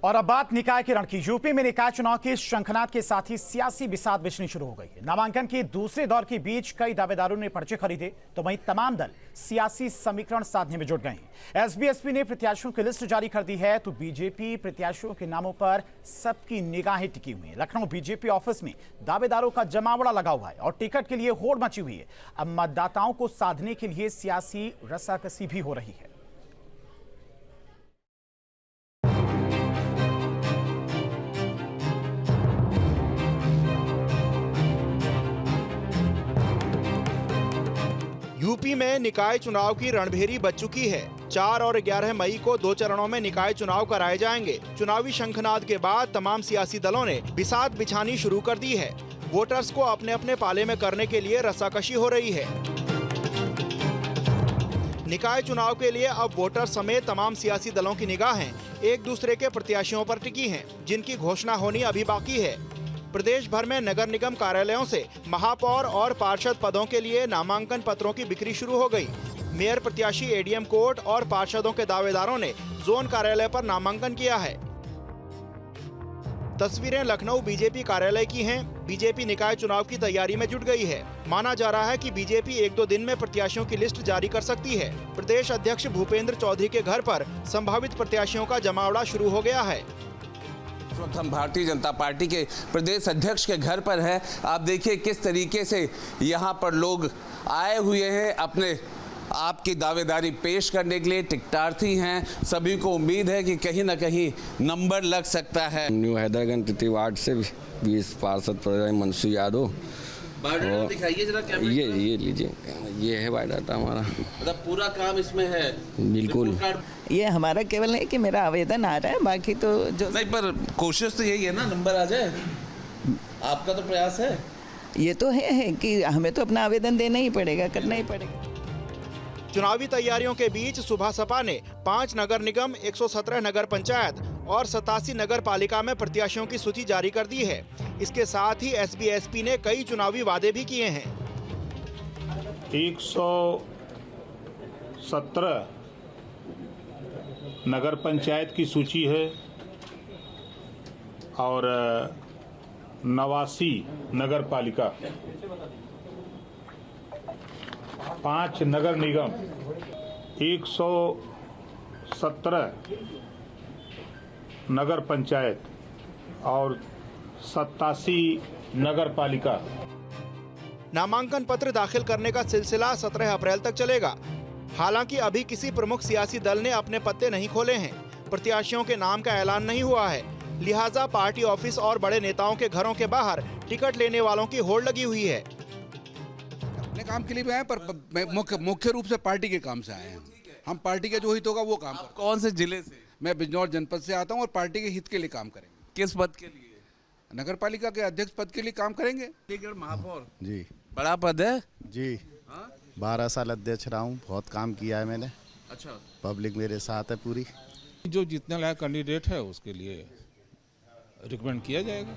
और अब बात निकाय के रण की। यूपी में निकाय चुनाव की शंखनाद के साथ ही सियासी बिसात बिछनी शुरू हो गई है। नामांकन के दूसरे दौर के बीच कई दावेदारों ने पर्चे खरीदे तो वहीं तमाम दल सियासी समीकरण साधने में जुट गए हैं। एसबी-एसपी ने प्रत्याशियों की लिस्ट जारी कर दी है तो बीजेपी प्रत्याशियों के नामों पर सबकी निगाहें टिकी हुई है। लखनऊ बीजेपी ऑफिस में दावेदारों का जमावड़ा लगा हुआ है और टिकट के लिए होड़ मची हुई है। अब मतदाताओं को साधने के लिए सियासी रस्साकसी भी हो रही है। यूपी में निकाय चुनाव की रणभेरी बज चुकी है। 4 और 11 मई को 2 चरणों में निकाय चुनाव कराए जाएंगे। चुनावी शंखनाद के बाद तमाम सियासी दलों ने बिसात बिछानी शुरू कर दी है। वोटर्स को अपने अपने पाले में करने के लिए रस्साकशी हो रही है। निकाय चुनाव के लिए अब वोटर समेत तमाम सियासी दलों की निगाहें एक दूसरे के प्रत्याशियों पर टिकी हैं, जिनकी घोषणा होनी अभी बाकी है। प्रदेश भर में नगर निगम कार्यालयों से महापौर और पार्षद पदों के लिए नामांकन पत्रों की बिक्री शुरू हो गई। मेयर प्रत्याशी एडीएम कोर्ट और पार्षदों के दावेदारों ने जोन कार्यालय पर नामांकन किया है। तस्वीरें लखनऊ बीजेपी कार्यालय की हैं। बीजेपी निकाय चुनाव की तैयारी में जुट गई है। माना जा रहा है कि बीजेपी 1-2 दिन में प्रत्याशियों की लिस्ट जारी कर सकती है। प्रदेश अध्यक्ष भूपेंद्र चौधरी के घर पर संभावित प्रत्याशियों का जमावड़ा शुरू हो गया है। इस वक्त हम भारतीय जनता पार्टी के प्रदेश अध्यक्ष के घर पर हैं। आप देखिए किस तरीके से यहाँ पर लोग आए हुए हैं अपने आपकी दावेदारी पेश करने के लिए। टिकटार्थी हैं, सभी को उम्मीद है कि कहीं ना कहीं नंबर लग सकता है। न्यू हैदरगंज तृतीय वार्ड से 20 पार्षद प्रत्याशी मनसू यादव। बायोडाटा दिखाइए जरा कैमरे में। ये लीजिए, ये है बायोडाटा हमारा। मतलब पूरा काम इसमें है। बिल्कुल। ये हमारा केवल है कि मेरा आवेदन आ रहा है, बाकी तो जो नहीं, पर कोशिश तो यही है ना नंबर आ जाए। आपका तो प्रयास है। ये तो है कि हमें तो अपना आवेदन देना ही पड़ेगा, करना ही पड़ेगा। चुनावी तैयारियों के बीच सुबह सपा ने 5 नगर निगम, 117 नगर पंचायत और 87 नगर पालिका में प्रत्याशियों की सूची जारी कर दी है। इसके साथ ही एसबी-एसपी ने कई चुनावी वादे भी किए हैं। 117 नगर पंचायत की सूची है और 89 नगर पालिका, 5 नगर निगम, 117 नगर पंचायत और 87 नगर पालिका। नामांकन पत्र दाखिल करने का सिलसिला 17 अप्रैल तक चलेगा। हालांकि अभी किसी प्रमुख सियासी दल ने अपने पत्ते नहीं खोले हैं। प्रत्याशियों के नाम का ऐलान नहीं हुआ है, लिहाजा पार्टी ऑफिस और बड़े नेताओं के घरों के बाहर टिकट लेने वालों की होड़ लगी हुई है। अपने काम के लिए भी आए, पर मुख्य रूप से पार्टी के काम से आए हैं। हम पार्टी के जो हित होगा वो काम। कौन से जिले से? मैं बिजनौर जनपद से आता हूं और पार्टी के हित के लिए काम करेंगे। किस पद के लिए? नगर पालिका के अध्यक्ष पद के लिए काम करेंगे। महापौर जी, बड़ा पद है जी। 12 साल अध्यक्ष रहा हूँ, बहुत काम किया है मैंने। अच्छा, पब्लिक मेरे साथ है पूरी। जो जीतने लायक कैंडिडेट है उसके लिए रिकमेंड किया जाएगा।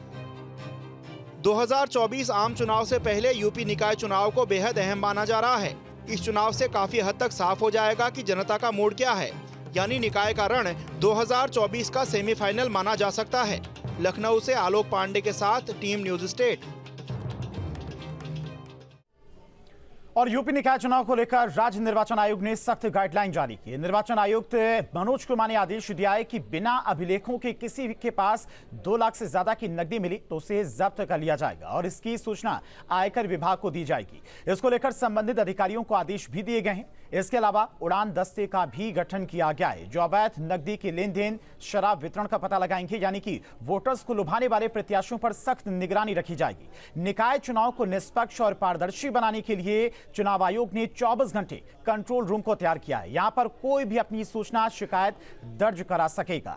2024 आम चुनाव से पहले यूपी निकाय चुनाव को बेहद अहम माना जा रहा है। इस चुनाव से काफी हद तक साफ हो जाएगा कि जनता का मूड क्या है, यानी निकाय का रण 2024 का सेमीफाइनल माना जा सकता है। लखनऊ से आलोक पांडे के साथ टीम न्यूज स्टेट। और यूपी निकाय चुनाव को लेकर राज्य निर्वाचन आयोग ने सख्त गाइडलाइन जारी की। निर्वाचन आयुक्त मनोज कुमार ने आदेश दिया है कि बिना अभिलेखों के किसी के पास 2 लाख से ज्यादा की नकदी मिली तो उसे जब्त कर लिया जाएगा और इसकी सूचना आयकर विभाग को दी जाएगी। इसको लेकर संबंधित अधिकारियों को आदेश भी दिए गए हैं। इसके अलावा उड़ान दस्ते का भी गठन किया गया है जो अवैध नकदी के लेन देन, शराब वितरण का पता लगाएंगे, यानी कि वोटर्स को लुभाने वाले प्रत्याशियों पर सख्त निगरानी रखी जाएगी। निकाय चुनाव को निष्पक्ष और पारदर्शी बनाने के लिए चुनाव आयोग ने 24 घंटे कंट्रोल रूम को तैयार किया है। यहां पर कोई भी अपनी सूचना, शिकायत दर्ज करा सकेगा।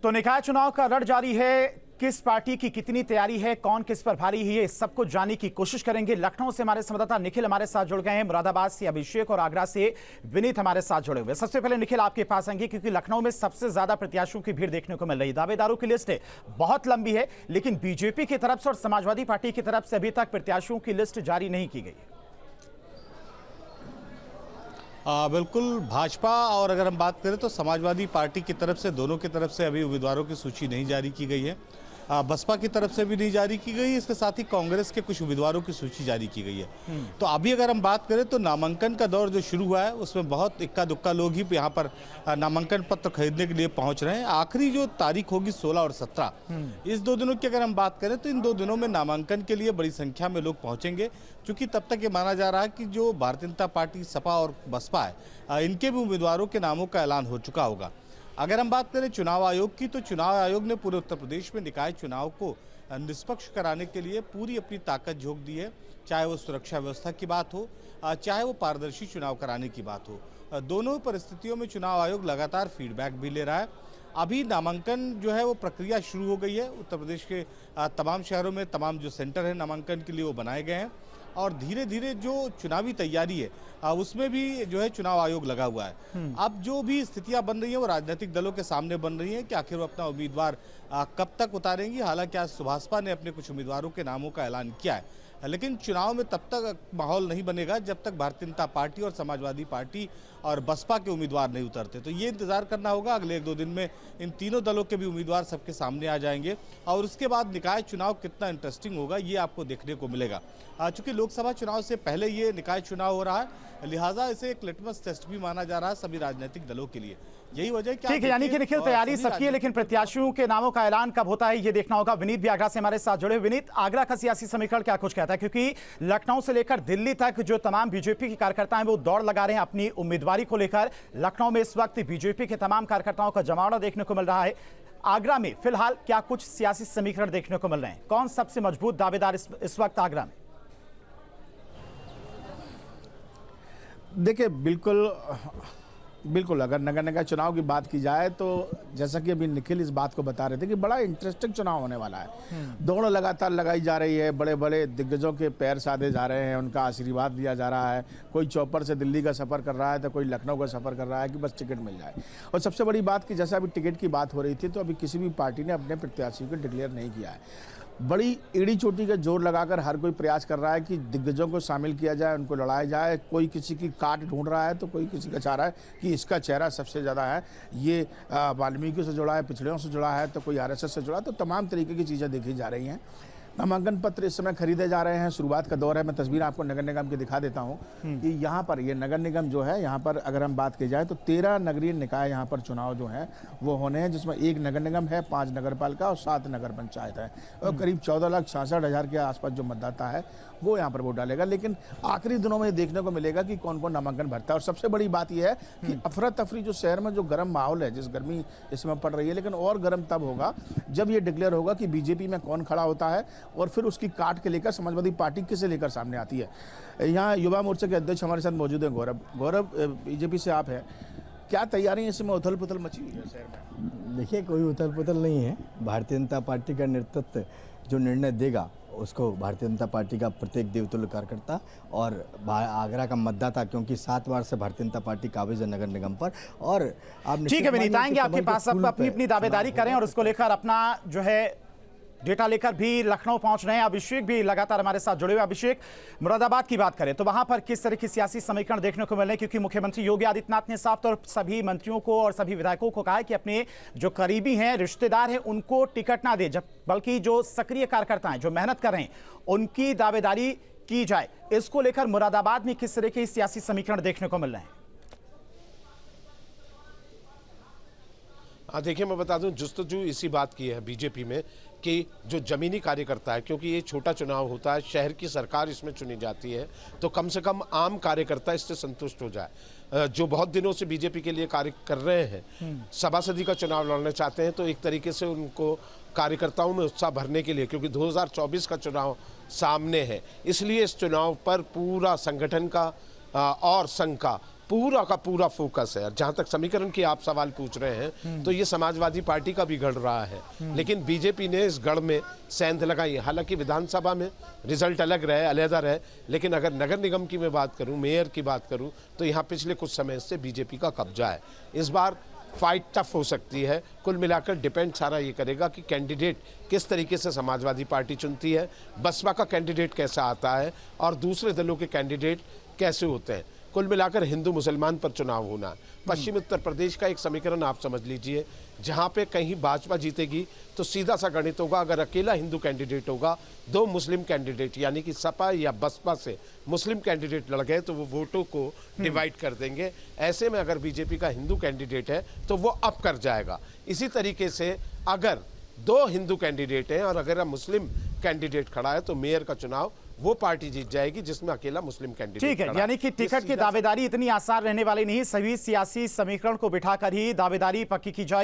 तो निकाय चुनाव का रण जारी है। किस पार्टी की कितनी तैयारी है, कौन किस पर भारी है, सब कुछ जानने की कोशिश करेंगे। लखनऊ से हमारे संवाददाता निखिल हमारे साथ जुड़ गए हैं, मुरादाबाद से अभिषेक और आगरा से विनीत हमारे साथ जुड़े हुए। सबसे पहले निखिल आपके पास आएंगे क्योंकि लखनऊ में सबसे ज्यादा प्रत्याशियों की भीड़ देखने को मिल रही है। दावेदारों की लिस्ट बहुत लंबी है, लेकिन बीजेपी की तरफ से और समाजवादी पार्टी की तरफ से अभी तक प्रत्याशियों की लिस्ट जारी नहीं की गई। बिल्कुल भाजपा और अगर हम बात करें तो समाजवादी पार्टी की तरफ से दोनों की तरफ से अभी उम्मीदवारों की सूची नहीं जारी की गई है। बसपा की तरफ से भी नहीं जारी की गई, इसके साथ ही कांग्रेस के कुछ उम्मीदवारों की सूची जारी की गई है। तो अभी अगर हम बात करें तो नामांकन का दौर जो शुरू हुआ है उसमें बहुत इक्का दुक्का लोग ही यहाँ पर नामांकन पत्र खरीदने के लिए पहुंच रहे हैं। आखिरी जो तारीख होगी 16 और 17, इस 2 दिनों की अगर हम बात करें तो इन 2 दिनों में नामांकन के लिए बड़ी संख्या में लोग पहुंचेंगे, क्योंकि तब तक ये माना जा रहा है कि जो भारतीय जनता पार्टी, सपा और बसपा है, इनके भी उम्मीदवारों के नामों का ऐलान हो चुका होगा। अगर हम बात करें चुनाव आयोग की, तो चुनाव आयोग ने पूरे उत्तर प्रदेश में निकाय चुनाव को निष्पक्ष कराने के लिए पूरी अपनी ताकत झोंक दी है। चाहे वो सुरक्षा व्यवस्था की बात हो, चाहे वो पारदर्शी चुनाव कराने की बात हो, दोनों परिस्थितियों में चुनाव आयोग लगातार फीडबैक भी ले रहा है। अभी नामांकन जो है वो प्रक्रिया शुरू हो गई है। उत्तर प्रदेश के तमाम शहरों में तमाम जो सेंटर है नामांकन के लिए वो बनाए गए हैं, और धीरे धीरे जो चुनावी तैयारी है उसमें भी जो है चुनाव आयोग लगा हुआ है। अब जो भी स्थितियां बन रही हैं वो राजनीतिक दलों के सामने बन रही हैं कि आखिर वो अपना उम्मीदवार कब तक उतारेंगी। हालांकि आज सुभाषपा ने अपने कुछ उम्मीदवारों के नामों का ऐलान किया है, लेकिन चुनाव में तब तक माहौल नहीं बनेगा जब तक भारतीय जनता पार्टी और समाजवादी पार्टी और बसपा के उम्मीदवार नहीं उतरते। तो ये इंतजार करना होगा, अगले 1-2 दिन में इन तीनों दलों के भी उम्मीदवार सबके सामने आ जाएंगे, और उसके बाद निकाय चुनाव कितना इंटरेस्टिंग होगा ये आपको देखने को मिलेगा। चूंकि लोकसभा चुनाव से पहले ये निकाय चुनाव हो रहा है, लिहाजा इसे एक लिटमस टेस्ट भी माना जा रहा है सभी राजनीतिक दलों के लिए। यही वजह क्या, ठीक है, यानी कि निखिल तैयारी सबकी है, लेकिन प्रत्याशियों के नामों का ऐलान कब होता है ये देखना होगा। विनीत भी आगरा से हमारे साथ जुड़े। विनीत, आगरा का सियासी समीकरण क्या कुछ कहता है, क्योंकि लखनऊ से लेकर दिल्ली तक जो तमाम बीजेपी के कार्यकर्ता हैं वो दौड़ लगा रहे हैं अपनी उम्मीदवारी को लेकर। लखनऊ में इस वक्त बीजेपी के तमाम कार्यकर्ताओं का जमावड़ा देखने को मिल रहा है। आगरा में फिलहाल क्या कुछ सियासी समीकरण देखने को मिल रहे हैं, कौन सबसे मजबूत दावेदार इस वक्त आगरा में? देखिए, बिल्कुल अगर नगर निकाय चुनाव की बात की जाए तो जैसा कि अभी निखिल इस बात को बता रहे थे कि बड़ा इंटरेस्टिंग चुनाव होने वाला है। दौड़ लगातार लगाई जा रही है, बड़े बड़े दिग्गजों के पैर साधे जा रहे हैं, उनका आशीर्वाद दिया जा रहा है। कोई चौपर से दिल्ली का सफ़र कर रहा है तो कोई लखनऊ का सफ़र कर रहा है कि बस टिकट मिल जाए। और सबसे बड़ी बात कि जैसा अभी टिकट की बात हो रही थी, तो अभी किसी भी पार्टी ने अपने प्रत्याशी को डिक्लेयर नहीं किया है। बड़ी एड़ी चोटी का जोर लगाकर हर कोई प्रयास कर रहा है कि दिग्गजों को शामिल किया जाए, उनको लड़ाया जाए। कोई किसी की काट ढूंढ रहा है तो कोई किसी का चाह रहा है कि इसका चेहरा सबसे ज़्यादा है, ये वाल्मीकि से जुड़ा है, पिछड़ियों से जुड़ा है, तो कोई आरएसएस से जुड़ा है। तो तमाम तरीके की चीज़ें देखी जा रही हैं। नामांकन पत्र इस समय खरीदे जा रहे हैं, शुरुआत का दौर है। मैं तस्वीर आपको नगर निगम की दिखा देता हूं कि यहाँ पर ये नगर निगम जो है, यहाँ पर अगर हम बात की जाए तो 13 नगरीय निकाय यहाँ पर चुनाव जो है वो होने हैं, जिसमें 1 नगर निगम है, 5 नगर पालिका और 7 नगर पंचायत है, और करीब 14,66,000 के आसपास जो मतदाता है वो यहाँ पर वोट डालेगा। लेकिन आखिरी दिनों में देखने को मिलेगा कि कौन कौन नामांकन भरता है। और सबसे बड़ी बात यह है कि अफरा तफरी जो शहर में जो गर्म माहौल है, जिस गर्मी इसमें पड़ रही है, लेकिन और गर्म तब होगा जब ये डिक्लेयर होगा कि बीजेपी में कौन खड़ा होता है, और फिर उसकी काट के लेकर समाजवादी पार्टी किसे लेकर सामने आती है। यहाँ युवा मोर्चा के अध्यक्ष हमारे साथ मौजूद हैं गौरव, बीजेपी से आप हैं, क्या तैयारी इसमें उथल पुथल मची हुई है शहर में? देखिए, कोई उथल पुथल नहीं है। भारतीय जनता पार्टी का नेतृत्व जो निर्णय देगा उसको भारतीय जनता पार्टी का प्रत्येक देवतुल्य कार्यकर्ता और आगरा का मतदाता, क्योंकि 7 बार से भारतीय जनता पार्टी काबिज है नगर निगम पर। और आप ठीक है विनीत, आएंगे आपके पास, अब अपनी अपनी दावेदारी करें और उसको लेकर अपना जो है डेटा लेकर भी लखनऊ पहुंच रहे हैं। अभिषेक भी लगातार हमारे साथ जुड़े हुए। अभिषेक, मुरादाबाद की बात करें तो वहां पर किस तरह की सियासी समीकरण देखने को मिल रहे हैं, क्योंकि मुख्यमंत्री योगी आदित्यनाथ ने साफ तौर पर सभी मंत्रियों को और सभी विधायकों को कहा है कि अपने जो करीबी हैं, रिश्तेदार हैं, उनको टिकट ना दे, जब बल्कि जो सक्रिय कार्यकर्ता हैं, जो मेहनत कर रहे हैं, उनकी दावेदारी की जाए। इसको लेकर मुरादाबाद में किस तरह के सियासी समीकरण देखने को मिल रहे हैं? देखिए, मैं बता दूं, जुस्तजू इसी बात की है बीजेपी में कि जो जमीनी कार्यकर्ता है, क्योंकि ये छोटा चुनाव होता है, शहर की सरकार इसमें चुनी जाती है, तो कम से कम आम कार्यकर्ता इससे संतुष्ट हो जाए। जो बहुत दिनों से बीजेपी के लिए कार्य कर रहे हैं, सभासदी का चुनाव लड़ना चाहते हैं, तो एक तरीके से उनको कार्यकर्ताओं में उत्साह भरने के लिए, क्योंकि 2024 का चुनाव सामने है, इसलिए इस चुनाव पर पूरा संगठन का और संघ का पूरा फोकस है। जहां तक समीकरण की आप सवाल पूछ रहे हैं, तो ये समाजवादी पार्टी का भी गढ़ रहा है, लेकिन बीजेपी ने इस गढ़ में सेंध लगाई है। हालांकि विधानसभा में रिजल्ट अलग रहे, अलहदा रहे, लेकिन अगर नगर निगम की मैं बात करूं, मेयर की बात करूं, तो यहाँ पिछले कुछ समय से बीजेपी का कब्जा है। इस बार फाइट टफ हो सकती है। कुल मिलाकर डिपेंड सारा ये करेगा कि कैंडिडेट किस तरीके से समाजवादी पार्टी चुनती है, बसपा का कैंडिडेट कैसा आता है और दूसरे दलों के कैंडिडेट कैसे होते हैं। कुल मिलाकर हिंदू मुसलमान पर चुनाव होना है। पश्चिमी उत्तर प्रदेश का एक समीकरण आप समझ लीजिए, जहां पे कहीं भाजपा जीतेगी तो सीधा सा गणित होगा, अगर अकेला हिंदू कैंडिडेट होगा, दो मुस्लिम कैंडिडेट यानी कि सपा या बसपा से मुस्लिम कैंडिडेट लड़ गए तो वो वोटों को डिवाइड कर देंगे। ऐसे में अगर बीजेपी का हिंदू कैंडिडेट है तो वो अप कर जाएगा। इसी तरीके से अगर दो हिंदू कैंडिडेट हैं और अगर मुस्लिम कैंडिडेट खड़ा है तो मेयर का चुनाव वो पार्टी जीत जाएगी जिसमें अकेला मुस्लिम कैंडिडेट। ठीक है, यानी कि टिकट की दावेदारी इतनी आसान रहने वाली नहीं, सभी सियासी समीकरण को बिठाकर ही दावेदारी पक्की की जाएगी।